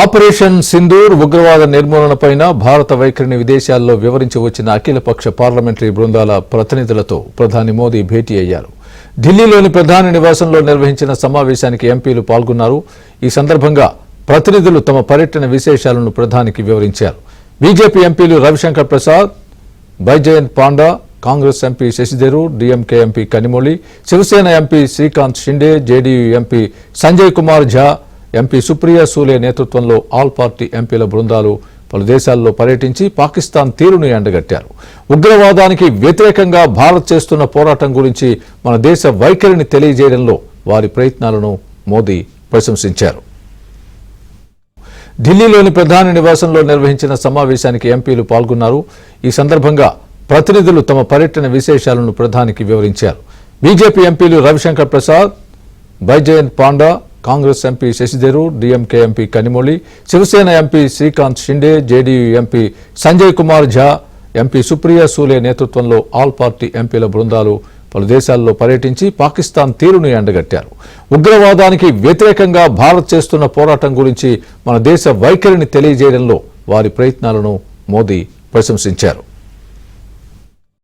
Operation Sindoor ఉగ్రవాద నిర్మూలనపైన భారత వైఖరిని విదేశాల్లో వివరించి వచ్చిన అఖిలపక్ష పార్లమెంటరీ బృందాల ప్రతినిధులతో ప్రధాని మోదీ భేటీ అయ్యారు. ఢిల్లీలోని ప్రధాని నివాసంలో నిర్వహించిన సమావేశానికి ఎంపీలు పాల్గొన్నారు. ఈ సందర్భంగా ప్రతినిధులు తమ పర్యటన విశేషాలను ప్రధానికి వివరించారు. బీజేపీ ఎంపీలు Ravi Shankar Prasad, Baijayant Panda, Congress MP Shashi Tharoor, DMK MP Kanimozhi, Shiv Sena MP Shrikant Shinde, JDU MP Sanjay Kumar Jha, MP Supriya Sule నేతృత్వంలో ఆల్ పార్టీ ఎంపీల బృందాలు పలు దేశాల్లో పర్యటించి పాకిస్తాన్ తీరును ఎండగట్టారు. ఉగ్రవాదానికి వ్యతిరేకంగా భారత్ చేస్తున్న పోరాటం గురించి మన దేశ వైఖరిని తెలియజేయడంలో వారి ప్రయత్నాలను మోదీ ప్రశంసించారు. ఢిల్లీలోని ప్రధాని నివాసంలో నిర్వహించిన సమావేశానికి ఎంపీలు పాల్గొన్నారు. ఈ సందర్భంగా ప్రతినిధులు తమ పర్యటన విశేషాలను ప్రధానికి వివరించారు. బీజేపీ ఎంపీలు Ravi Shankar Prasad, Baijayant Panda, Congress MP Shashi Tharoor, DMK MP Kanimozhi, Shiv Sena MP Shrikant Shinde, JDU MP Sanjay Kumar Jha, MP Supriya Sule నేతృత్వంలో ఆల్ పార్టీ ఎంపీల బృందాలు పలు దేశాల్లో పర్యటించి పాకిస్తాన్ తీరును ఎండగట్టారు. ఉగ్రవాదానికి వ్యతిరేకంగా భారత్ చేస్తున్న పోరాటం గురించి మన దేశ వైఖరిని తెలియజేయడంలో వారి ప్రయత్నాలను మోదీ ప్రశంసించారు.